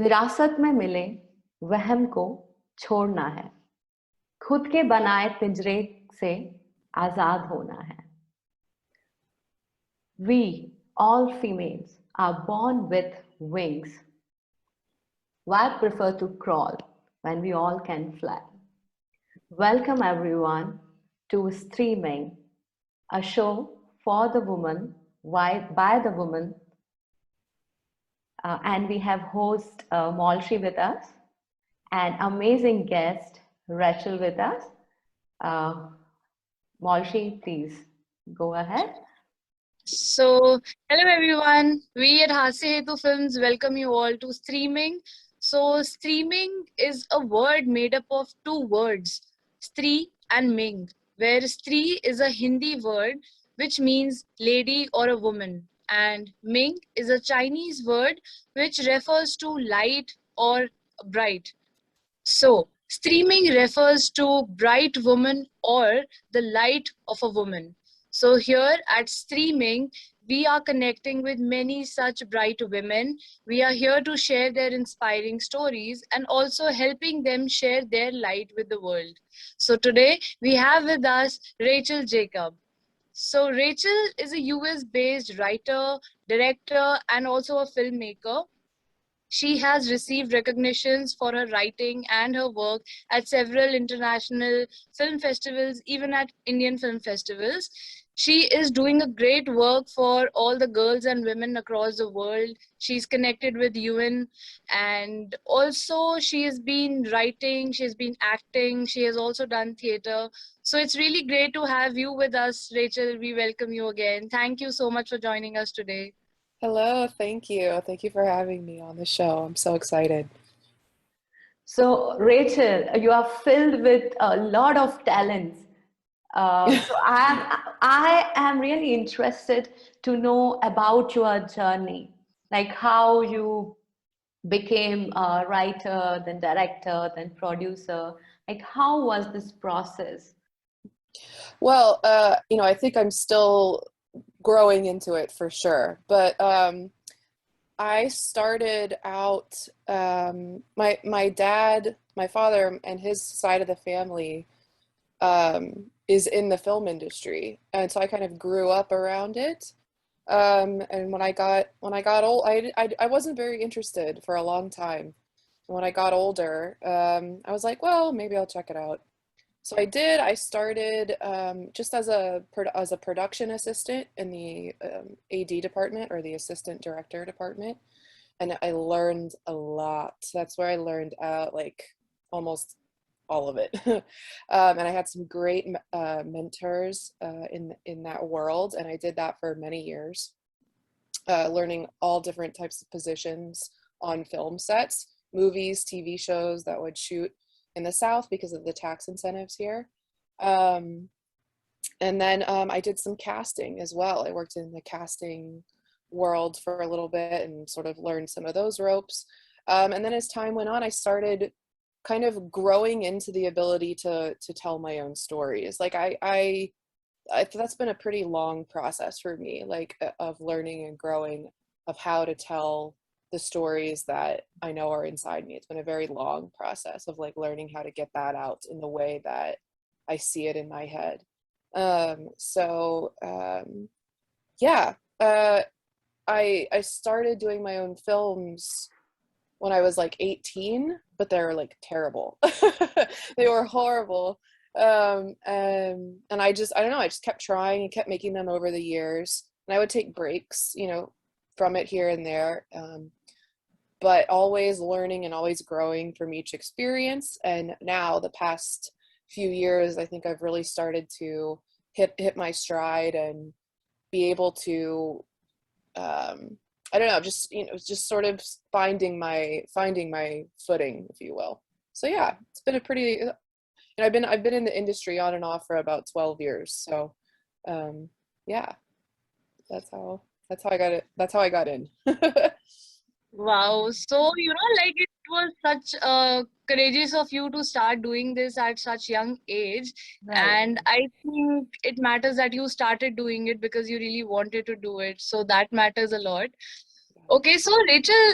विरासत में मिले वहम को छोड़ना है, खुद के बनाए पिंजरे से आजाद होना है. We, all females, are born with wings. Why prefer to crawl when we all can fly? Welcome everyone to StreeMing, a show for the woman, by the woman, and we have host Maulshree with us, and amazing guest Rachel with us. Maulshree, please go ahead. So, hello everyone. We at hasyahetufilms welcome you all to StreeMing. So, StreeMing is a word made up of two words, Stree and Ming, where Stree is a Hindi word which means lady or a woman, and Ming is a Chinese word which refers to light or bright. So, streaming refers to bright woman or the light of a woman. So here at StreeMing, we are connecting with many such bright women. We are here to share their inspiring stories and also helping them share their light with the world. So today we have with us Rachel Jacob. So Rachel is a US-based writer, director, and also a filmmaker. She has received recognitions for her writing and her work at several international film festivals, even at Indian film festivals. She is doing a great work for all the girls and women across the world. She's connected with UN, and also she has been writing, she has been acting, she has also done theater. So it's really great to have you with us, Rachel. We welcome you again. Thank you so much for joining us today. Hello, thank you. Thank you for having me on the show. I'm so excited. So, Rachel, you are filled with a lot of talents. So I am really interested to know about your journey, like how you became a writer, then director, then producer. Like, how was this process? Well, I think I'm still growing into it for sure. But I started out, my dad, my father, and his side of the family is in the film industry, and so I kind of grew up around it. And when I got old, I wasn't very interested for a long time. When I got older, I was like, well, maybe I'll check it out. So I did. I started just as a production assistant in the AD department, or the assistant director department, and I learned a lot. That's where I learned like almost all of it. And I had some great mentors in that world, and I did that for many years, learning all different types of positions on film sets, movies, TV shows that would shoot in the South because of the tax incentives here. And then I did some casting as well. I worked in the casting world for a little bit and sort of learned some of those ropes. And then as time went on, I started kind of growing into the ability to tell my own stories. Like I that's been a pretty long process for me, like of learning and growing of how to tell the stories that I know are inside me. It's been a very long process of like learning how to get that out in the way that I see it in my head. Yeah, I started doing my own films when I was like 18, but they were like terrible. They were horrible. And I don't know, I just kept trying and kept making them over the years. And I would take breaks, from it here and there. But always learning and always growing from each experience. And now the past few years, I think I've really started to hit my stride and be able to, I don't know, just sort of finding my footing, if you will. So yeah, it's been a pretty, I've been in the industry on and off for about 12 years. So yeah, that's how I got it. That's how I got in. Wow. So, like it was such courageous of you to start doing this at such young age. Right. And I think it matters that you started doing it because you really wanted to do it. So that matters a lot. Okay, so Rachel,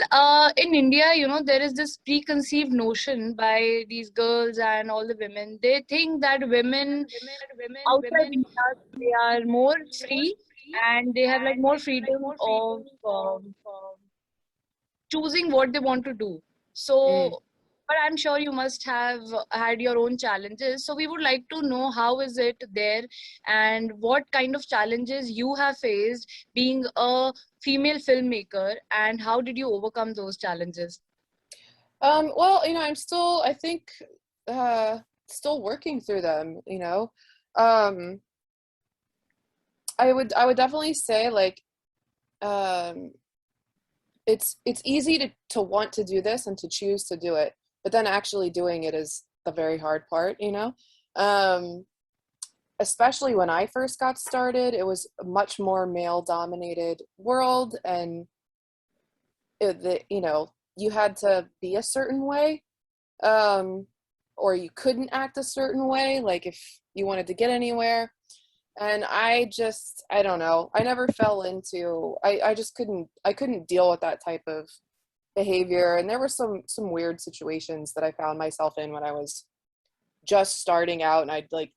in India, there is this preconceived notion by these girls and all the women. They think that women outside India, they are more free and they have like more freedom of choosing what they want to do. Mm. So, but I'm sure you must have had your own challenges. So we would like to know how is it there and what kind of challenges you have faced being a female filmmaker and how did you overcome those challenges? Well, I'm still, I think, still working through them, Um, I would definitely say like, um, it's easy to want to do this and to choose to do it, but then actually doing it is the very hard part. Um, Especially when I first got started, it was a much more male dominated world, and you had to be a certain way, um, or you couldn't act a certain way, like if you wanted to get anywhere. And I don't know, I never fell into, I just couldn't deal with that type of behavior. And there were some weird situations that I found myself in when I was just starting out, and I'd like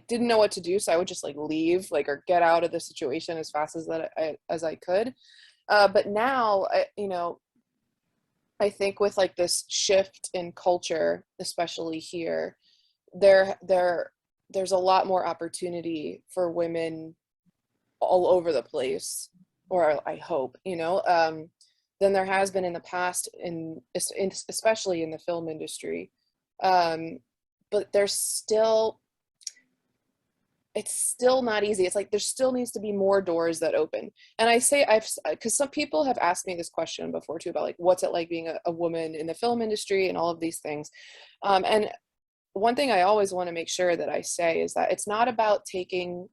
didn't know what to do, so I would just like leave, like, or get out of the situation as fast as I could. But now I think with like this shift in culture, especially here, there's a lot more opportunity for women all over the place, or I hope, than there has been in the past, especially in the film industry. But it's still not easy. It's like there still needs to be more doors that open. And because some people have asked me this question before too, about like what's it like being a woman in the film industry and all of these things. And one thing I always want to make sure that I say is that it's not about taking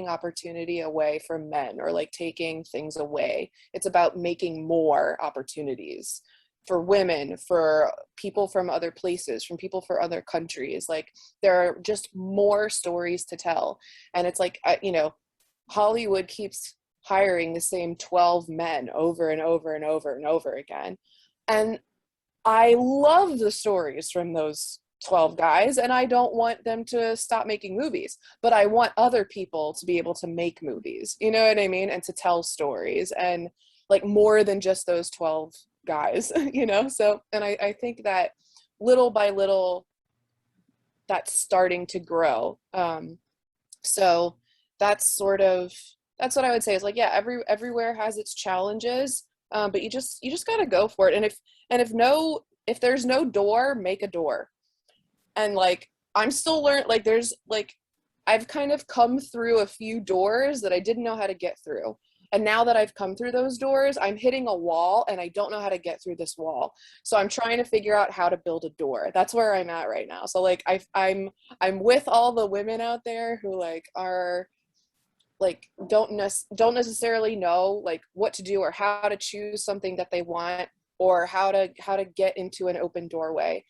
opportunity away from men, or like taking things away. It's about making more opportunities for women, for people from other places, from people from other countries. Like, there are just more stories to tell. And it's like, Hollywood keeps hiring the same 12 men over and over and over and over again. And I love the stories from those 12 guys, and I don't want them to stop making movies, but I want other people to be able to make movies, you know what I mean? And to tell stories, and like more than just those 12 guys, So, and I think that little by little, that's starting to grow. So that's what I would say is like, yeah, everywhere has its challenges, but you just gotta go for it. If there's no door, make a door. And like, I'm still learning, like, there's like, I've kind of come through a few doors that I didn't know how to get through. And now that I've come through those doors, I'm hitting a wall and I don't know how to get through this wall. So I'm trying to figure out how to build a door. That's where I'm at right now. So like, I'm with all the women out there who like are like, don't necessarily know like what to do, or how to choose something that they want, or how to get into an open doorway.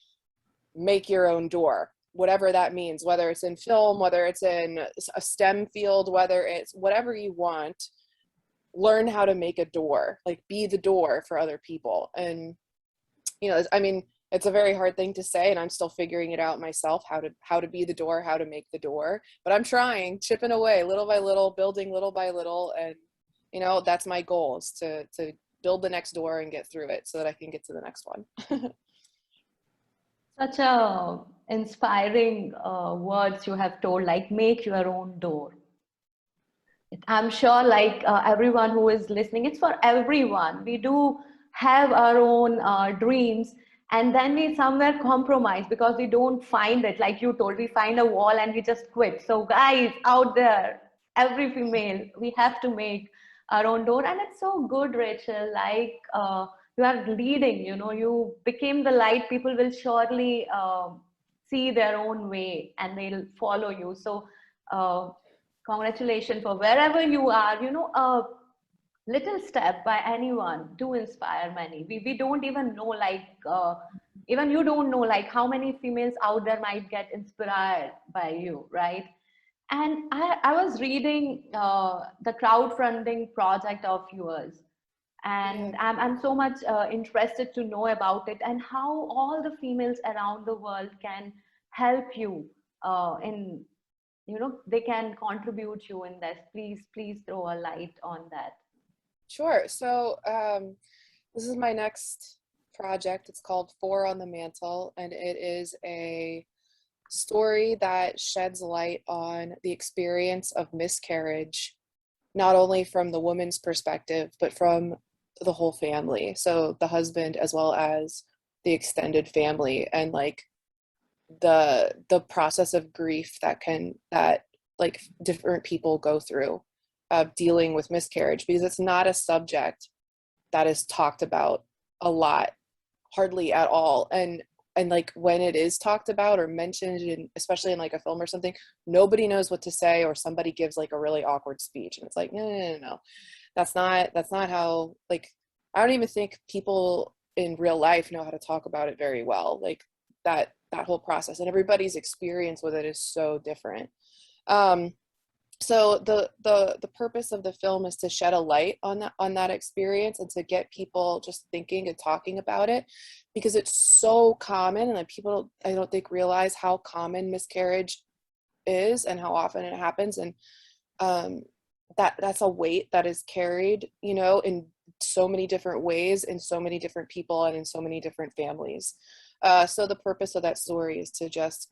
Make your own door, whatever that means, whether it's in film, whether it's in a STEM field, whether it's whatever you want. Learn how to make a door, like be the door for other people. And I mean, it's a very hard thing to say, and I'm still figuring it out myself, how to be the door, how to make the door. But I'm trying, chipping away little by little, building little by little. And that's my goal, is to build the next door and get through it so that I can get to the next one. Such a inspiring words you have told, like make your own door. I'm sure like everyone who is listening, it's for everyone. We do have our own dreams, and then we somewhere compromise because we don't find it. Like you told, we find a wall and we just quit. So guys out there, every female, we have to make our own door. And it's so good, Rachel, like you are leading, you became the light. People will surely see their own way and they'll follow you. So congratulations for wherever you are. A little step by anyone to inspire many. We don't even know, like even you don't know like how many females out there might get inspired by you, right? And I was reading the crowdfunding project of yours, And I'm so much interested to know about it and how all the females around the world can help you in, they can contribute you in this. Please throw a light on that. Sure. So this is my next project. It's called Four on the Mantle, and it is a story that sheds light on the experience of miscarriage, not only from the woman's perspective, but from the whole family. So the husband as well as the extended family, and like the process of grief that like different people go through dealing with miscarriage, because it's not a subject that is talked about a lot, hardly at all. And like when it is talked about or mentioned, especially in like a film or something, nobody knows what to say, or somebody gives like a really awkward speech, and it's like, no. That's not how, like, I don't even think people in real life know how to talk about it very well. Like that whole process, and everybody's experience with it is so different. So the purpose of the film is to shed a light on that experience, and to get people just thinking and talking about it, because it's so common, and like people, I don't think, realize how common miscarriage is and how often it happens. And that's a weight that is carried, in so many different ways, in so many different people, and in so many different families. So the purpose of that story is to just,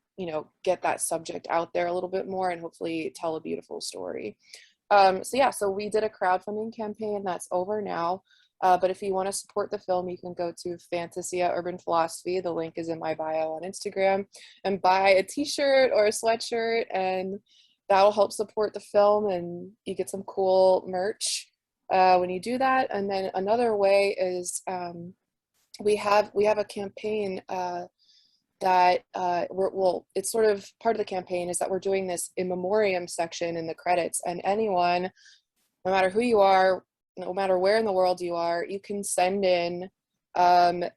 get that subject out there a little bit more, and hopefully tell a beautiful story. So we did a crowdfunding campaign that's over now. But if you want to support the film, you can go to Fantasia Urban Philosophy. The link is in my bio on Instagram, and buy a t-shirt or a sweatshirt, and that'll help support the film, and you get some cool merch when you do that. And then another way is we have a campaign that it's sort of part of the campaign is that we're doing this in memoriam section in the credits, and anyone, no matter who you are, no matter where in the world you are, you can send in a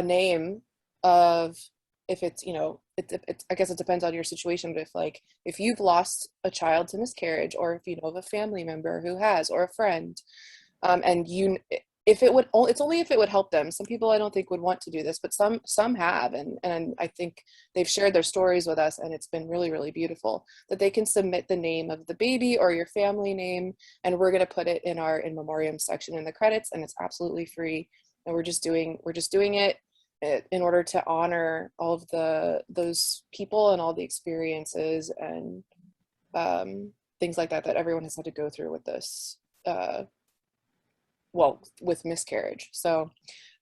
name of, if it's, it's I guess it depends on your situation, but if you've lost a child to miscarriage, or if you know of a family member who has, or a friend, and it's only if it would help them. Some people I don't think would want to do this, but some have, and I think they've shared their stories with us, and it's been really, really beautiful, that they can submit the name of the baby or your family name, and we're going to put it in our in memoriam section in the credits, and it's absolutely free. And we're just doing it in order to honor all of those people and all the experiences and things like that everyone has had to go through with this, with miscarriage. So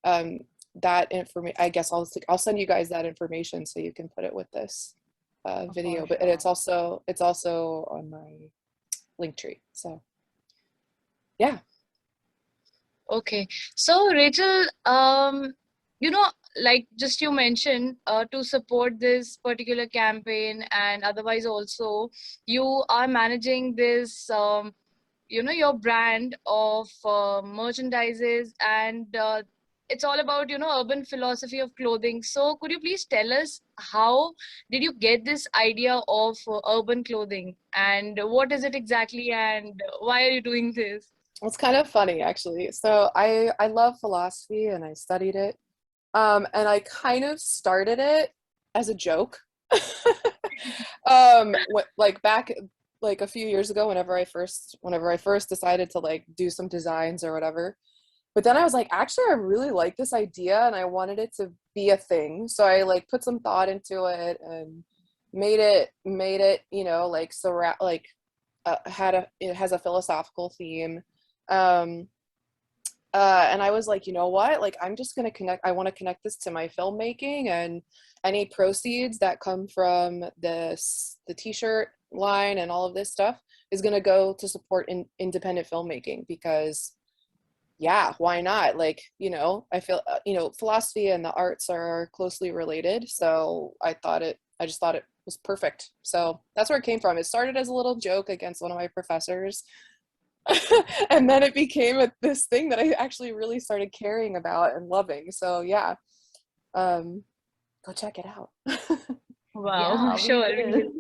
that information, I guess I'll send you guys that information so you can put it with this video. But it's also on my link tree. So yeah. Okay, so Rachel, like just you mentioned, to support this particular campaign, and otherwise also you are managing this, your brand of merchandises, and it's all about, urban philosophy of clothing. So could you please tell us, how did you get this idea of urban clothing, and what is it exactly, and why are you doing this? It's kind of funny, actually. So I love philosophy, and I studied it. And I kind of started it as a joke. Back like a few years ago, whenever I first decided to like do some designs or whatever. But then I was like, actually, I really like this idea, and I wanted it to be a thing. So I like put some thought into it and made it, it has a philosophical theme. And I was like, you know what, like, I'm just going to I want to connect this to my filmmaking, and any proceeds that come from the t-shirt line and all of this stuff is going to go to support independent filmmaking, because yeah, why not? Like, I feel, philosophy and the arts are closely related. So I just thought it was perfect. So that's where it came from. It started as a little joke against one of my professors. And then it became this thing that I actually really started caring about and loving. So yeah, go check it out. Wow, Yeah, we sure. will.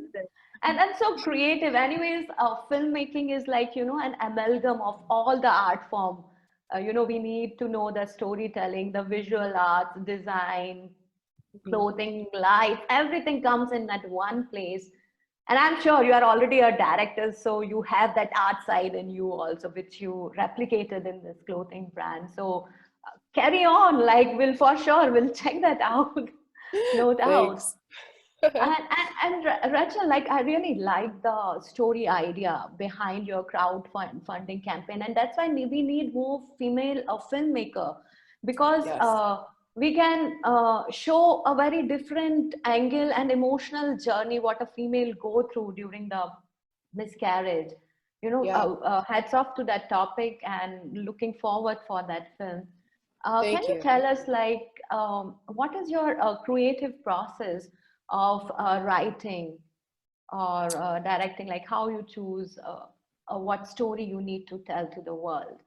And so creative. Anyways, filmmaking is like, an amalgam of all the art form. we need to know the storytelling, the visual arts, design, clothing, lights, everything comes in at one place. And I'm sure you are already a director, so you have that art side in you also, which you replicated in this clothing brand. So carry on, like we'll check that out, no doubt. Thanks. And Rachel, like I really like the story idea behind your funding campaign, and that's why we need more female filmmaker, because Yes. we can show a very different angle and emotional journey what a female go through during the miscarriage. Yeah. Hats off to that topic, and looking forward for that film. Can Thank you you. tell us, like, what is your creative process of writing or directing? Like, how you choose what story you need to tell to the world?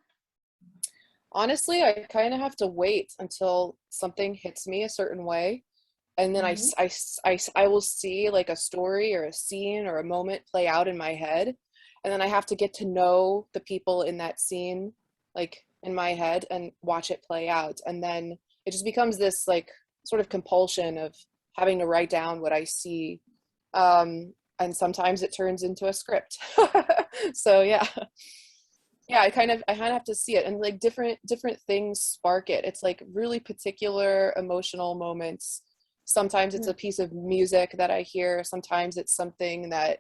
Honestly, I kind of have to wait until something hits me a certain way. And then Mm-hmm. I will see like a story or a scene or a moment play out in my head. And then I have to get to know the people in that scene, like in my head, and watch it play out. And then it just becomes this like sort of compulsion of having to write down what I see. And sometimes it turns into a script. So yeah, I kind of have to see it, and like different things spark it. It's like really particular emotional moments. Sometimes it's a piece of music that I hear. Sometimes it's something that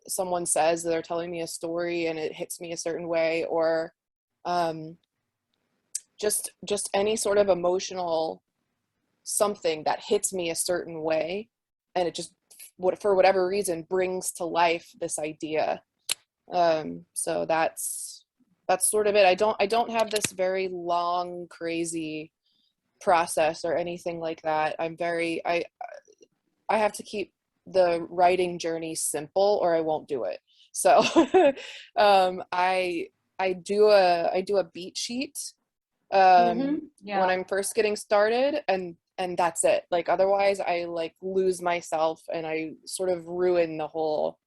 someone says. They're telling me a story and it hits me a certain way, or um, just any sort of emotional something that hits me a certain way, and it just for whatever reason brings to life this idea. So that's sort of it. I don't have this very long crazy process or anything like that. I have to keep the writing journey simple or I won't do it. So I do a beat sheet Mm-hmm. when Yeah. I'm first getting started, and that's it. Like otherwise I like lose myself and I sort of ruin the whole.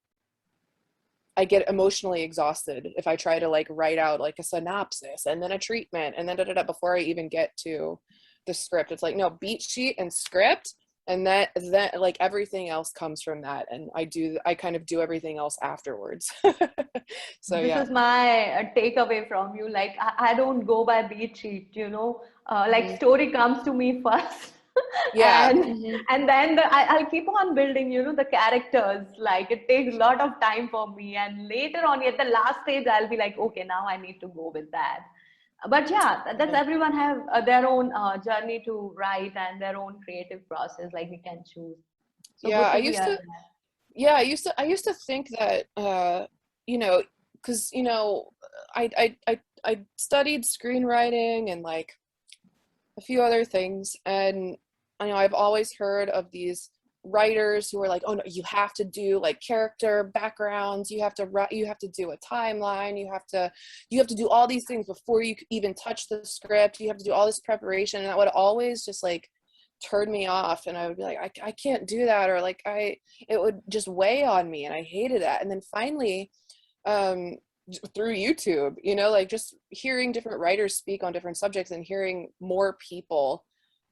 I get emotionally exhausted if I try to like write out like a synopsis and then a treatment and then before I even get to the script. It's like, no, beat sheet and script, and that like everything else comes from that, and I kind of do everything else afterwards. So This yeah. is my takeaway from you. Like, I don't go by beat sheet, like Hmm. story comes to me first. Yeah. and Hmm. and then I'll keep on building, the characters. Like, it takes a lot of time for me. And later on, at the last stage, I'll be like, okay, now I need to go with that. But yeah, that's Yeah. everyone have their own journey to write and their own creative process. Like, we can choose. So Yeah, good I to used hear to that. yeah, I used to think that you know, because I studied screenwriting and like a few other things, and I know I've always heard of these writers who are like, oh no, you have to do like character backgrounds, you have to write, you have to do a timeline, you have to do all these things before you even touch the script, you have to do all this preparation, and that would always just like turn me off, and I would be like, I can't do that, or like it would just weigh on me, and I hated that. And then finally um through YouTube, like just hearing different writers speak on different subjects and hearing more people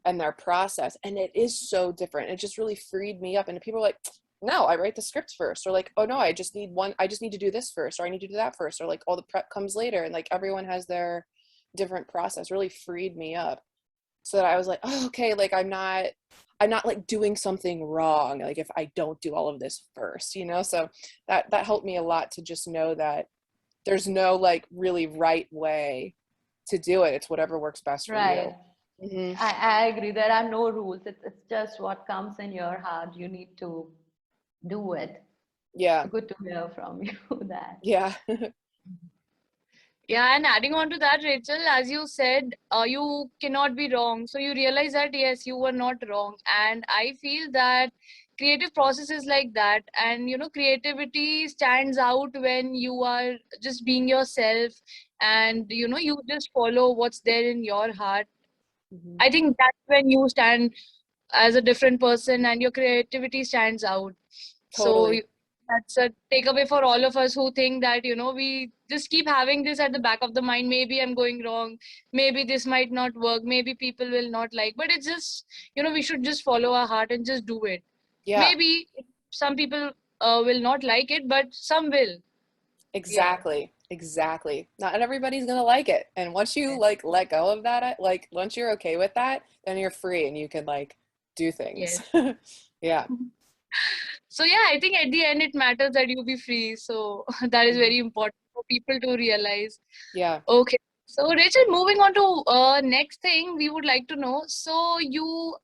and their process, and it is so different. It just really freed me up. And people are like, no, I write the script first, or like, oh no, I just need to do this first, or I need to do that first, or like all the prep comes later, and like everyone has their different process. Really freed me up, so that I was like, oh, okay, like I'm not like doing something wrong, like if I don't do all of this first, so that helped me a lot to just know that there's no like really right way to do it. It's whatever works best for you. Right. Hmm. I agree. There are no rules. It's just what comes in your heart. You need to do it. Yeah. So good to hear from you that. Yeah. Yeah, and adding on to that, Rachel, as you said, you cannot be wrong. So you realize that yes, you were not wrong. And I feel that creative process is like that. And creativity stands out when you are just being yourself, and you just follow what's there in your heart. Hmm. I think that's when you stand as a different person and your creativity stands out. So Totally. That's a takeaway for all of us who think that, we just keep having this at the back of the mind. Maybe I'm going wrong. Maybe this might not work. Maybe people will not like. But it's just, we should just follow our heart and just do it. Yeah, Maybe some people will not like it, but some will. exactly. Exactly. Not everybody's gonna like it. And once you like let go of that, like once you're okay with that, then you're free and you can like do things. Yes. Yeah. So yeah, I think at the end it matters that you be free. So that is very important for people to realize. Yeah. Okay. So Rachel, moving on to next thing, we would like to know. So you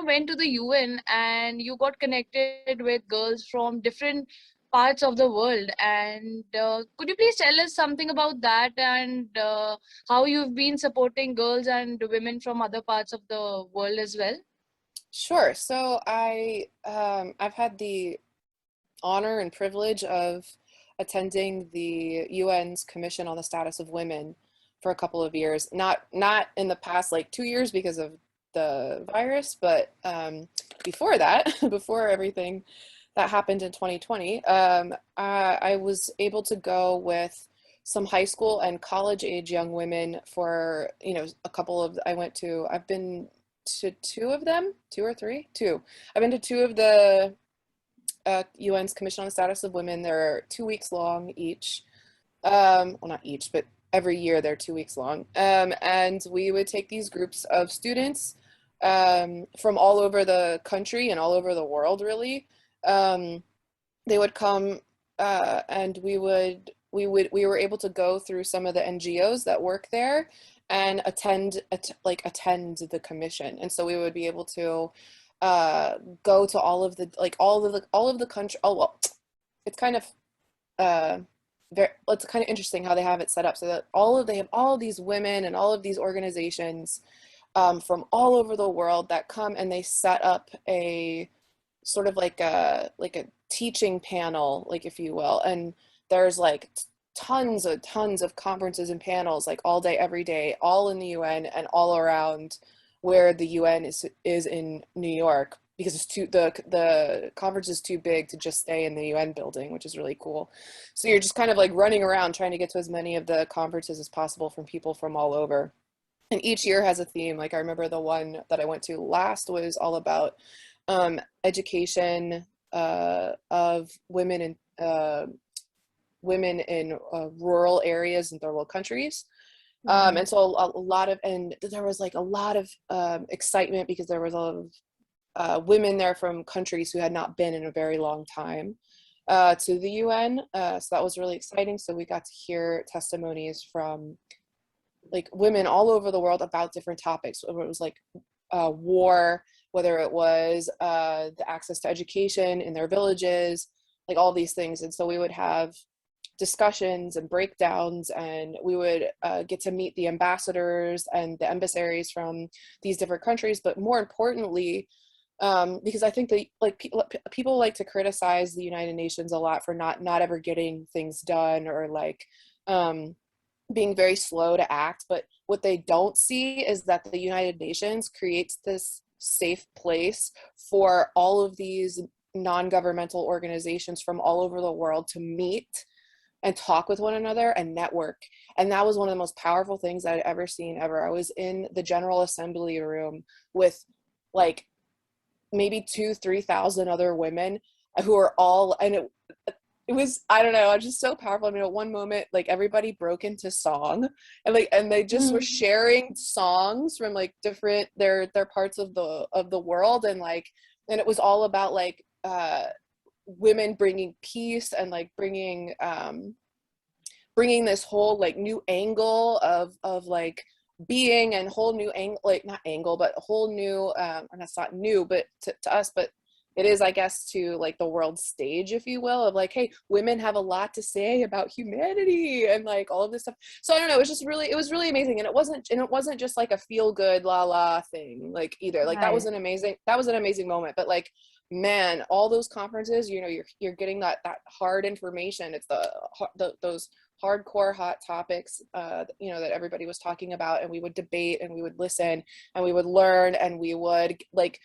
went to the UN and you got connected with girls from different parts of the world. And could you please tell us something about that and how you've been supporting girls and women from other parts of the world as well? Sure. So I've had the honor and privilege of attending the UN's Commission on the Status of Women for a couple of years. Not in the past like 2 years because of the virus, but before that, before everything that happened in 2020, I was able to go with some high school and college age young women for a couple of. I've been to two of them, two or three, two. I've been to two of the UN's Commission on the Status of Women. They're 2 weeks long each. Well, not each, but every year they're 2 weeks long. And we would take these groups of students from all over the country and all over the world, really. They would come and we were able to go through some of the NGOs that work there and attend the commission. And so we would be able to go to all of the country. Oh well, it's kind of it's kind of interesting how they have it set up so that they have all of these women and all of these organizations from all over the world that come, and they set up a sort of like a teaching panel, like, if you will, and there's like tons of conferences and panels like all day every day, all in the UN and all around where the UN is in New York, because the conference is too big to just stay in the UN building, which is really cool. So you're just kind of like running around trying to get to as many of the conferences as possible from people from all over. And each year has a theme. Like I remember the one that I went to last was all about education of women in rural areas in third world countries. And so there was like a lot of excitement because there was a lot of women there from countries who had not been in a very long time to the UN. So that was really exciting. So we got to hear testimonies from like women all over the world about different topics. Whether it was like war, whether it was the access to education in their villages, like all these things. And so we would have discussions and breakdowns, and we would get to meet the ambassadors and the emissaries from these different countries. But more importantly, because I think that like people like to criticize the United Nations a lot for not ever getting things done, or like being very slow to act. But what they don't see is that the United Nations creates this safe place for all of these non-governmental organizations from all over the world to meet and talk with one another and network. And that was one of the most powerful things I'd ever seen ever. I was in the General Assembly room with like maybe 2,000-3,000 other women who are all, and it was, I don't know, I was just so powerful. I mean, at one moment, like everybody broke into song, and they just were sharing songs from like different their parts of the world, and it was all about like women bringing peace and like bringing this whole like new angle of like being, and whole new angle, like not angle, but a whole new and that's not new, but to us, but it is, I guess, to like the world stage, if you will, of like, hey, women have a lot to say about humanity and like all of this stuff. So I don't know, it was really amazing. And it wasn't just like a feel good la la thing, like either. Like that was an amazing moment. But like, man, all those conferences, you're getting that hard information. It's those hardcore hot topics that everybody was talking about, and we would debate and we would listen and we would learn, and we would like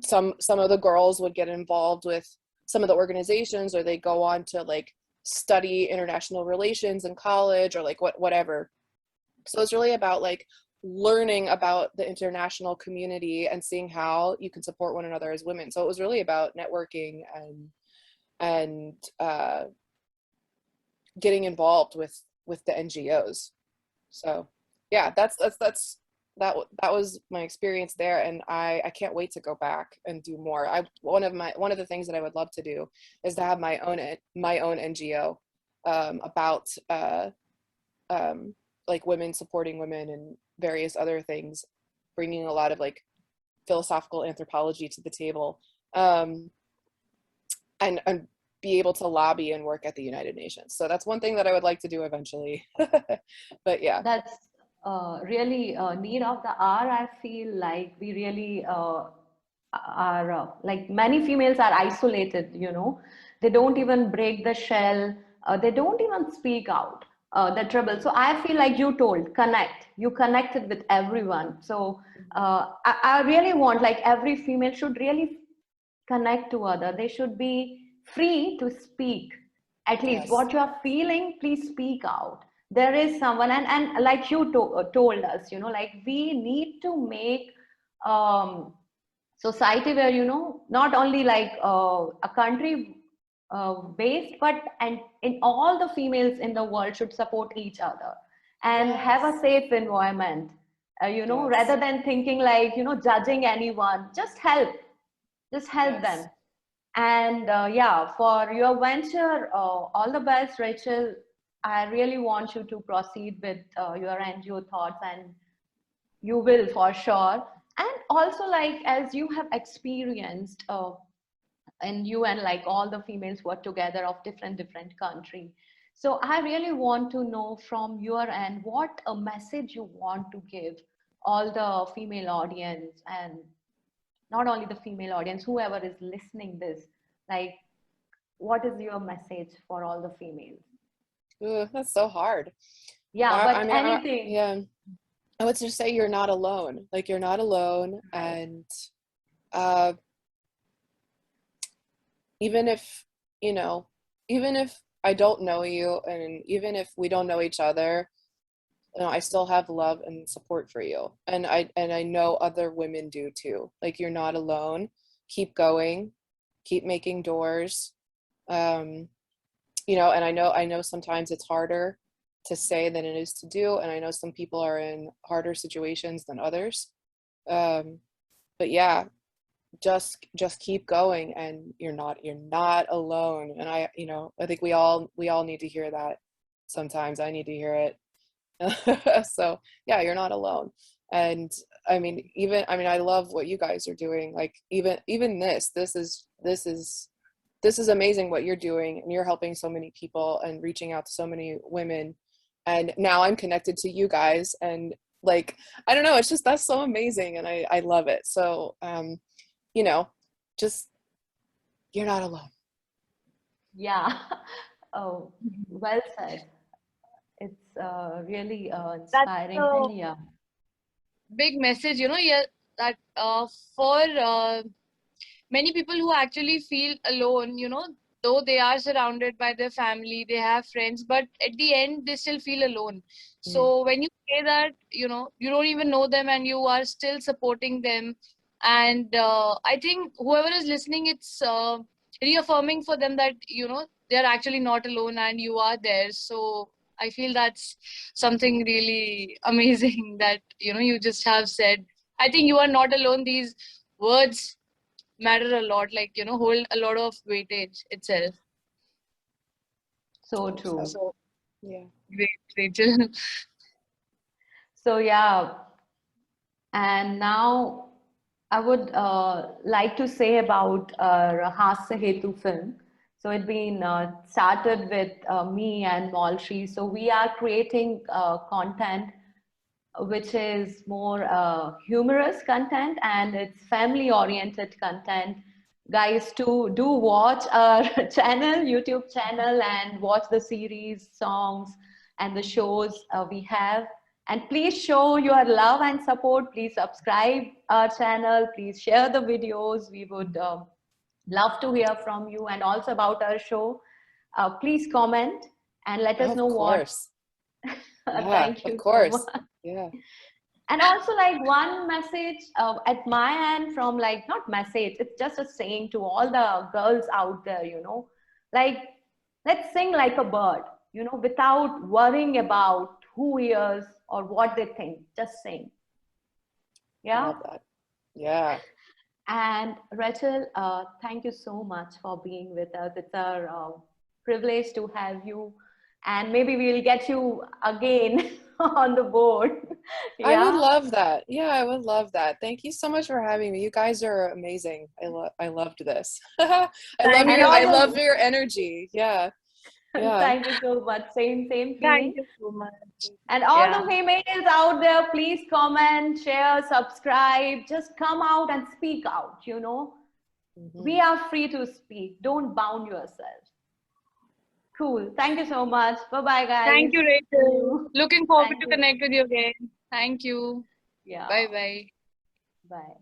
some of the girls would get involved with some of the organizations, or they go on to like study international relations in college, or like whatever. So it's really about like learning about the international community and seeing how you can support one another as women. So it was really about networking and getting involved with the NGOs. So yeah, that was my experience there, and I can't wait to go back and do more. One of the things that I would love to do is to have my own NGO about like women supporting women and various other things, bringing a lot of like philosophical anthropology to the table, and be able to lobby and work at the United Nations. So that's one thing that I would like to do eventually. But yeah. That's really need of the hour. I feel like we really are like many females are isolated, you know. They don't even break the shell. They don't even speak out the trouble. So I feel like you connected with everyone. So I really want like every female should really connect to other. They should be free to speak. At least Yes. what you are feeling, please speak out. There is someone, and like you told us, you know, like we need to make society where, you know, not only like a country based, but and in all the females in the world should support each other and have a Yes. safe environment. You know, Yes. rather than thinking like, you know, judging anyone, just help Yes. them. And yeah, for your venture, all the best, Rachel. I really want you to proceed with your NGO thoughts, and you will for sure. And also, like, as you have experienced, and you and like all the females work together of different country. So I really want to know from your end what a message you want to give all the female audience, and not only the female audience, whoever is listening this, like, what is your message for all the females? Ooh, that's so hard. Yeah, but I mean, anything. yeah, I would just say you're not alone. Like, you're not alone. Right. And uh, even if, you know, even if I don't know you, and even if we don't know each other, you know, I still have love and support for you. And I know other women do too. Like, you're not alone. Keep going, keep making doors. You know, and I know sometimes it's harder to say than it is to do, and I know some people are in harder situations than others. But yeah, just keep going, and you're not alone. And you know, I think we all need to hear that. Sometimes I need to hear it. So yeah, you're not alone. And I mean, I love what you guys are doing. Like, even this is amazing what you're doing, and you're helping so many people and reaching out to so many women. And now I'm connected to you guys, and like, I don't know, it's just, that's so amazing, and I love it. So you know, just, you're not alone. Yeah. Oh, well said. It's really That's inspiring. a And yeah, big message, you know, yeah, that for many people who actually feel alone, you know, though they are surrounded by their family, they have friends, but at the end they still feel alone. So when you say that, you know, you don't even know them and you are still supporting them, and I think whoever is listening, it's reaffirming for them that, you know, they're actually not alone and you are there. So I feel that's something really amazing that, you know, you just have said. I think you are not alone. These words matter a lot, like, you know, hold a lot of weightage itself. so true. So Yeah. great, Rachel. So yeah, and now I would like to say about Hasya Hetu film. So it's been started with me and Maulshree. So we are creating content which is more humorous content, and it's family oriented content. Guys, to do watch our channel, YouTube channel, and watch the series, songs, and the shows we have. And please show your love and support. Please subscribe our channel. Please share the videos. We would Love to hear from you, and also about our show. Please comment and let us Of know what. course. Yeah, Thank of you so course. much. Yeah. And also, like, one message at my end from, like, not message, it's just a saying to all the girls out there, like, let's sing like a bird, without worrying about who hears or what they think. Just sing. I Yeah. love that. Yeah. And Rachel, thank you so much for being with us. It's our privilege to have you, and maybe we'll get you again on the board. I would Yeah. love that. Yeah, I would love that. Thank you so much for having me. You guys are amazing. I loved this. I love And your also, energy. Yeah. Yeah. thank you so much. Same Thank feeling. you so much. And all Yeah. the females out there, please comment, share, subscribe. Just come out and speak out. We are free to speak. Don't bound yourself. Cool. Thank you so much. Bye-bye, guys. Thank you, See Rachel. you. Looking forward Thank to you. connect with you again. Thank you. Yeah. Bye bye. Bye.